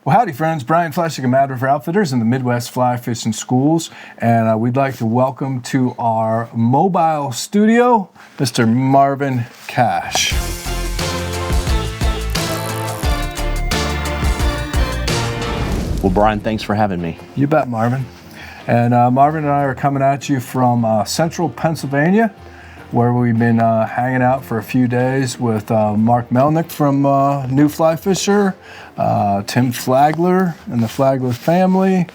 Well, howdy, friends. Brian Flechsig of Mad River Outfitters in the Midwest Fly Fishing Schools. And we'd like to welcome to our mobile studio, Mr. Marvin Cash. Well, Brian, thanks for having me. You bet, Marvin. And Marvin and I are coming at you from central Pennsylvania, where we've been hanging out for a few days with Mark Melnick from New Fly Fisher, Tim Flagler and the Flagler family,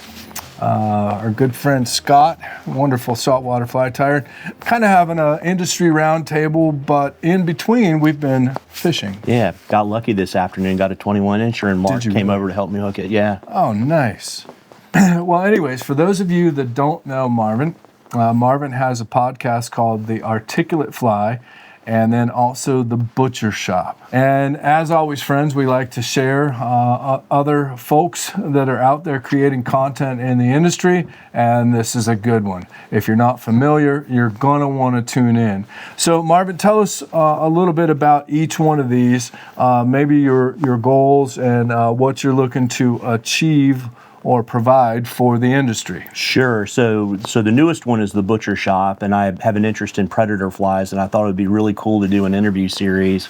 our good friend Scott, wonderful saltwater fly tyer. Kind of having an industry roundtable, but in between we've been fishing. Yeah, got lucky this afternoon, got a 21-incher, and Mark came over to help me hook it, yeah. Oh, nice. Well, anyways, for those of you that don't know Marvin, Marvin has a podcast called The Articulate Fly, and then also The Butcher Shop. And as always, friends, we like to share other folks that are out there creating content in the industry, and this is a good one. If you're not familiar, you're going to want to tune in. So, Marvin, tell us a little bit about each one of these, maybe your goals and what you're looking to achieve or provide for the industry. Sure. So the newest one is The Butcher Shop, and I have an interest in predator flies, and I thought it would be really cool to do an interview series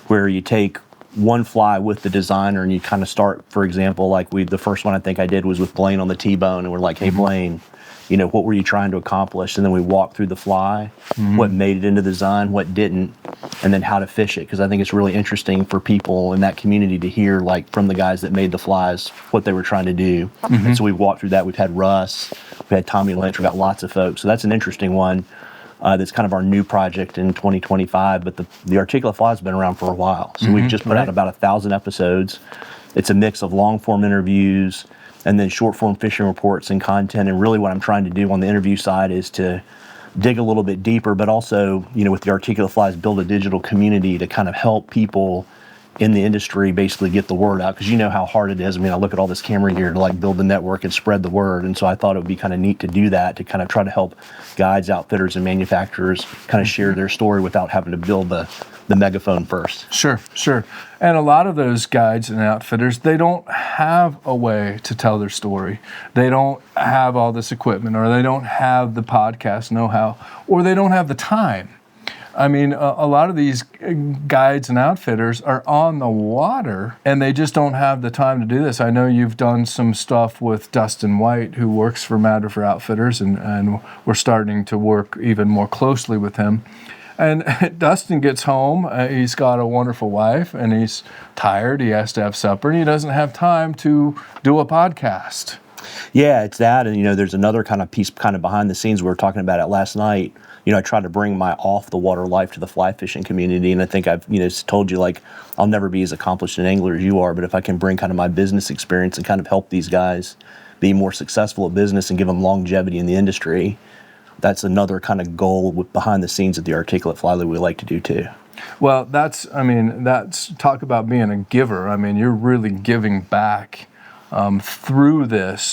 where you take one fly with the designer and you kind of start, for example, like the first one I think I did was with Blaine on the T-bone, and we're like, hey, Blaine, you know, what were you trying to accomplish? And then we walk through the fly, what made it into the design, what didn't, and then how to fish it. Because I think it's really interesting for people in that community to hear, like, from the guys that made the flies, what they were trying to do. And so we've walked through that. We've had Russ, we've had Tommy Lynch, we've got lots of folks. So that's an interesting one. That's kind of our new project in 2025. But the Articulate Fly has been around for a while. So we've just put out about 1,000 episodes. It's a mix of long-form interviews and then short-form fishing reports and content. And really what I'm trying to do on the interview side is to dig a little bit deeper, but also, you know, with the Articulate Flies, build a digital community to kind of help people in the industry basically get the word out, because you know how hard it is. I mean, I look at all this camera gear to like build the network and spread the word, and so I thought it would be kind of neat to do that, to kind of try to help guides, outfitters, and manufacturers kind of share their story without having to build the megaphone first. Sure. And a lot of those guides and outfitters, they don't have a way to tell their story. They don't have all this equipment, or they don't have the podcast know-how, or they don't have the time. I mean, a lot of these guides and outfitters are on the water, and they just don't have the time to do this. I know you've done some stuff with Dustin White, who works for Mad River Outfitters, and we're starting to work even more closely with him. And Dustin gets home, he's got a wonderful wife, and he's tired, he has to have supper, and he doesn't have time to do a podcast. Yeah, it's that, and you know, there's another kind of piece kind of behind the scenes. We were talking about it last night. You know, I try to bring my off-the-water life to the fly fishing community, and I think I've, you know, told you, like, I'll never be as accomplished an angler as you are, but if I can bring kind of my business experience and kind of help these guys be more successful at business and give them longevity in the industry, that's another kind of goal behind the scenes at the Articulate Fly that we like to do too. Well, that's talk about being a giver. I mean, you're really giving back through these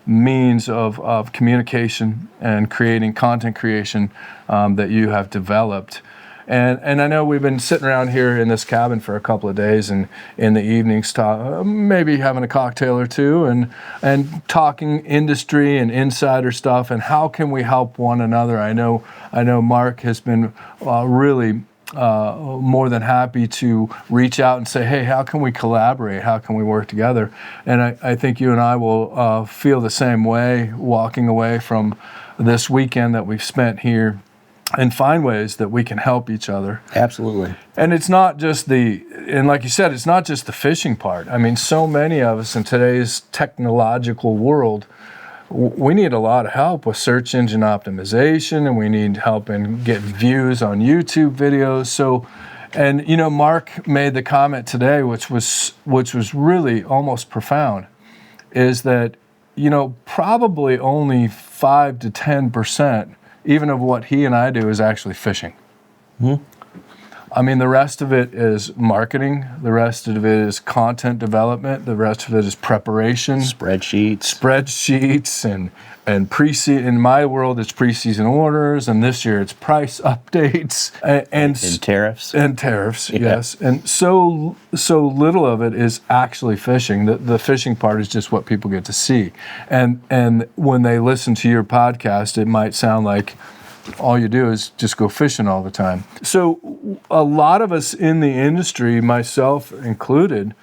means of communication and creating content creation that you have developed. And I know we've been sitting around here in this cabin for a couple of days, and in the evenings, maybe having a cocktail or two, and talking industry and insider stuff, and how can we help one another. I know Mark has been really more than happy to reach out and say, hey, how can we collaborate? How can we work together? And I think you and I will feel the same way walking away from this weekend that we've spent here, and find ways that we can help each other. Absolutely. And it's not just and like you said, it's not just the fishing part. I mean, so many of us in today's technological world, we need a lot of help with search engine optimization, and we need help in getting views on YouTube videos. So, and you know, Mark made the comment today, which was really almost profound, is that, you know, probably only 5 to 10% even of what he and I do is actually fishing. I mean, the rest of it is marketing. The rest of it is content development. The rest of it is preparation. Spreadsheets and pre-season. In my world, it's preseason orders, and this year it's price updates and tariffs. And tariffs, yes. And so little of it is actually fishing. The fishing part is just what people get to see. And when they listen to your podcast, it might sound like all you do is just go fishing all the time. So a lot of us in the industry, myself included,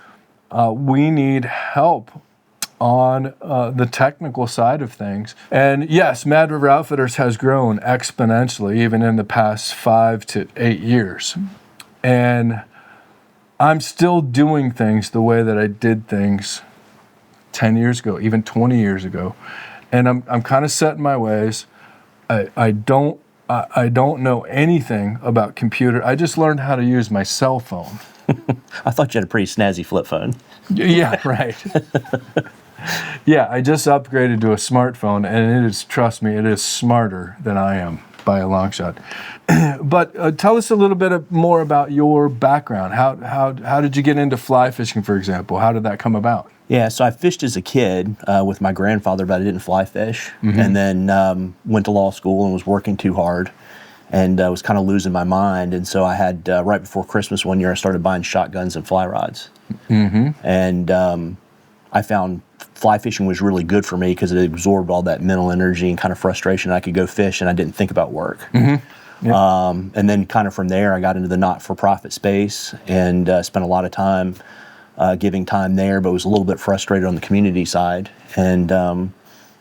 we need help on the technical side of things. And yes, Mad River Outfitters has grown exponentially even in the past 5 to 8 years. And I'm still doing things the way that I did things 10 years ago, even 20 years ago. And I'm kind of set in my ways. I don't know anything about computer. I just learned how to use my cell phone. I thought you had a pretty snazzy flip phone. Yeah, right. Yeah, I just upgraded to a smartphone, and it is, trust me, it is smarter than I am by a long shot. But tell us a little bit more about your background. How did you get into fly fishing, for example? How did that come about? Yeah, so I fished as a kid with my grandfather, but I didn't fly fish. And then went to law school and was working too hard and was kind of losing my mind. And so I had, right before Christmas one year, I started buying shotguns and fly rods. And I found fly fishing was really good for me because it absorbed all that mental energy and kind of frustration. I could go fish and I didn't think about work. And then kind of from there, I got into the not-for-profit space and spent a lot of time giving time there, but was a little bit frustrated on the community side. And,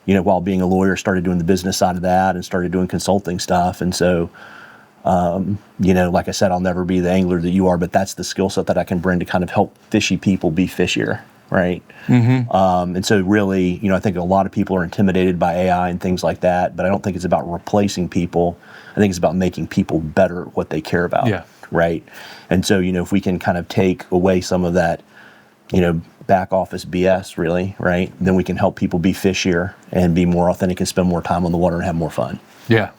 while being a lawyer, started doing the business side of that and started doing consulting stuff. And so, like I said, I'll never be the angler that you are, but that's the skill set that I can bring to kind of help fishy people be fishier, right? And so really, I think a lot of people are intimidated by AI and things like that, but I don't think it's about replacing people. I think it's about making people better at what they care about, right? And so, if we can kind of take away some of that, back office BS, really, right? Then we can help people be fishier and be more authentic and spend more time on the water and have more fun. Yeah.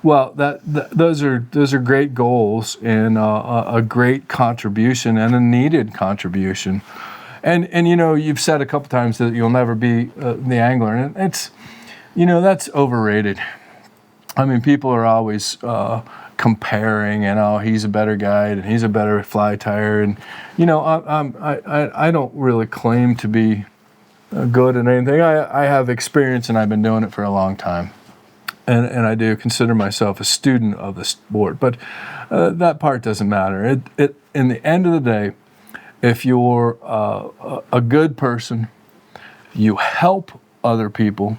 Well, those are great goals and a great contribution and a needed contribution. And you've said a couple times that you'll never be the angler, and it's that's overrated. I mean, people are always comparing, and he's a better guide and he's a better fly tire, and I don't really claim to be good at anything. I have experience and I've been doing it for a long time, and I do consider myself a student of the sport. But that part doesn't matter. It in the end of the day, if you're a good person, you help other people,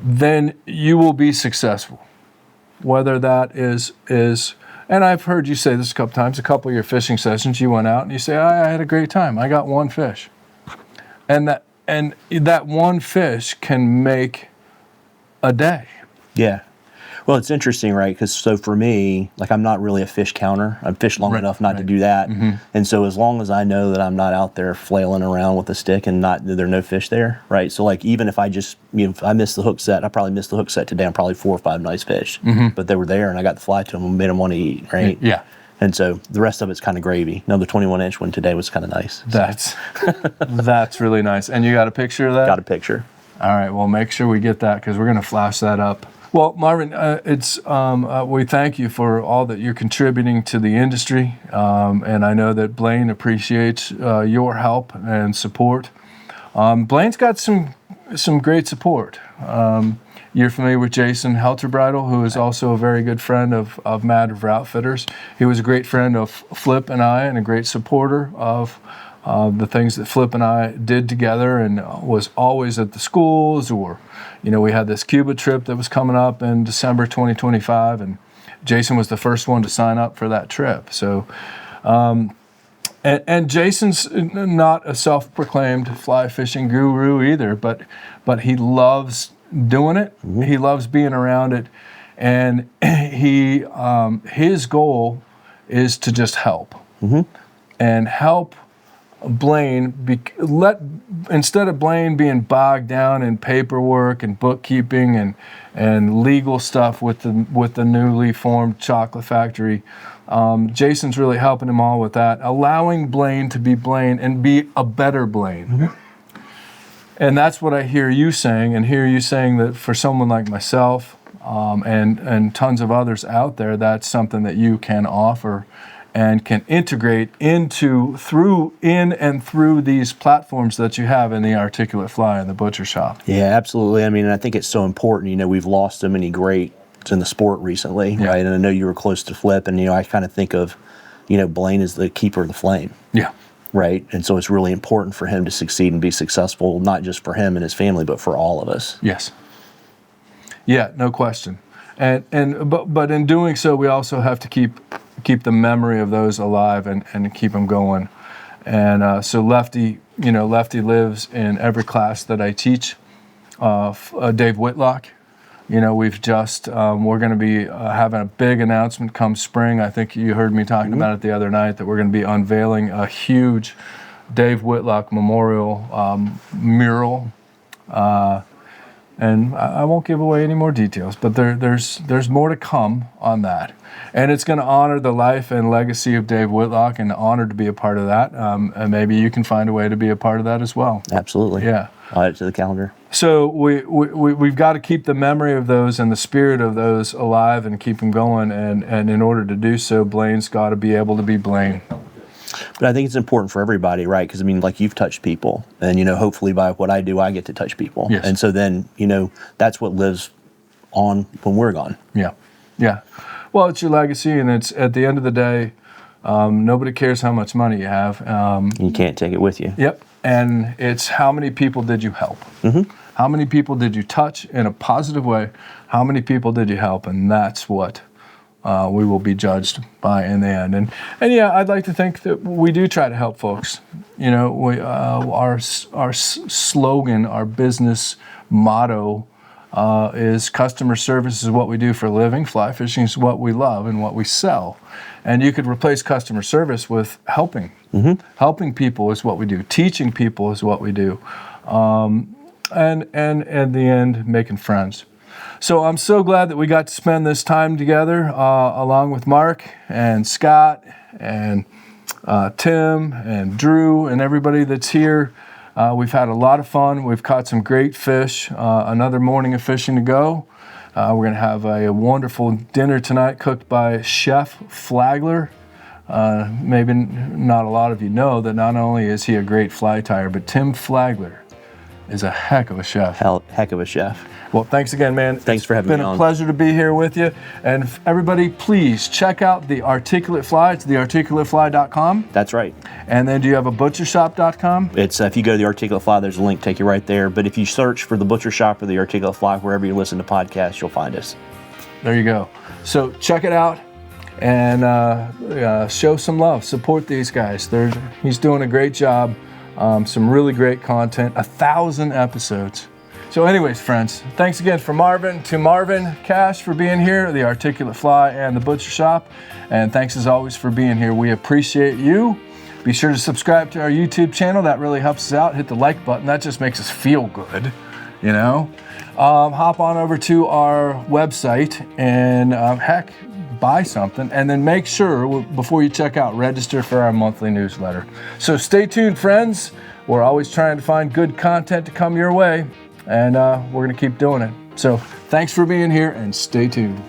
then you will be successful. Whether that is, and I've heard you say this a couple times, a couple of your fishing sessions, you went out and you say, I had a great time. I got one fish. And that one fish can make a day. Yeah. Well, it's interesting, right? Because so for me, I'm not really a fish counter. I've fished long enough not to do that. And so as long as I know that I'm not out there flailing around with a stick and there are no fish there, right? So even if I just, if I missed the hook set, I probably missed the hook set today on probably 4 or 5 nice fish. But they were there and I got the fly to them and made them want to eat, right? Yeah. And so the rest of it's kind of gravy. No, the 21-inch one today was kind of nice. That's really nice. And you got a picture of that? Got a picture. All right. Well, make sure we get that because we're going to flash that up. Well, Marvin, we thank you for all that you're contributing to the industry, and I know that Blaine appreciates your help and support. Blaine's got some great support. You're familiar with Jason Helterbridle, who is also a very good friend of Mad River Outfitters. He was a great friend of Flip and I, and a great supporter of the things that Flip and I did together, and was always at the schools, or we had this Cuba trip that was coming up in December 2025, and Jason was the first one to sign up for that trip. So, and Jason's not a self-proclaimed fly fishing guru either, but he loves doing it. He loves being around it, and his goal is to just help and help instead of Blaine being bogged down in paperwork and bookkeeping and legal stuff with the newly formed chocolate factory, Jason's really helping him all with that, allowing Blaine to be Blaine and be a better Blaine. Mm-hmm. And that's what I hear you saying, and hear you saying that for someone like myself and tons of others out there, that's something that you can offer and can integrate through these platforms that you have in the Articulate Fly and the Butcher Shop. Yeah, absolutely. I mean, I think it's so important. You know, we've lost so many greats in the sport recently, Yeah. right? And I know you were close to Flip, and, you know, I kind of think of, you know, Blaine as the keeper of the flame. Yeah. Right? And so it's really important for him to succeed and be successful, not just for him and his family, but for all of us. Yes. Yeah, no question. But in doing so, we also have to keep the memory of those alive and keep them going. And so Lefty lives in every class that I teach. Dave Whitlock, you know, we're going to be having a big announcement come spring. I think you heard me talking about it the other night, that we're going to be unveiling a huge Dave Whitlock memorial mural. And I won't give away any more details, but there's more to come on that. And it's going to honor the life and legacy of Dave Whitlock, and honored to be a part of that. And maybe you can find a way to be a part of that as well. Absolutely. Yeah. I'll add it to the calendar. So we've got to keep the memory of those and the spirit of those alive and keep them going. And in order to do so, Blaine's got to be able to be Blaine. But I think it's important for everybody, right? Because, I mean, like, you've touched people. And, you know, hopefully by what I do, I get to touch people. Yes. And so then, you know, that's what lives on when we're gone. Yeah. Yeah. Well, it's your legacy, and it's, at the end of the day, nobody cares how much money you have. You can't take it with you. Yep. And it's how many people did you help? Mm-hmm. How many people did you touch in a positive way? How many people did you help? And that's what we will be judged by in the end. And yeah, I'd like to think that we do try to help folks. You know, our slogan, our business motto is customer service is what we do for a living. Fly fishing is what we love and what we sell. And you could replace customer service with helping. Mm-hmm. Helping people is what we do. Teaching people is what we do. And at the end, making friends. So I'm so glad that we got to spend this time together, along with Mark and Scott and Tim and Drew and everybody that's here. We've had a lot of fun. We've caught some great fish. Another morning of fishing to go. We're going to have a wonderful dinner tonight cooked by Chef Flagler. Maybe not a lot of you know that not only is he a great fly tyer, but Tim Flagler is a heck of a chef. Heck of a chef. Well, thanks again, man. Thanks for having me on. It's been a pleasure to be here with you. And everybody, please check out the Articulate Fly. It's thearticulatefly.com. That's right. And then do you have a butchershop.com? It's if you go to the Articulate Fly, there's a link, take you right there. But if you search for the Butcher Shop or the Articulate Fly, wherever you listen to podcasts, you'll find us. There you go. So check it out and show some love. Support these guys. He's doing a great job. Some really great content. 1,000 episodes. So anyways, friends, thanks again to Marvin Cash for being here, the Articulate Fly and the Butcher Shop. And thanks as always for being here. We appreciate you. Be sure to subscribe to our YouTube channel. That really helps us out. Hit the like button. That just makes us feel good, you know. Hop on over to our website and heck, buy something. And then make sure, before you check out, register for our monthly newsletter. So stay tuned, friends. We're always trying to find good content to come your way. And we're going to keep doing it. So thanks for being here and stay tuned.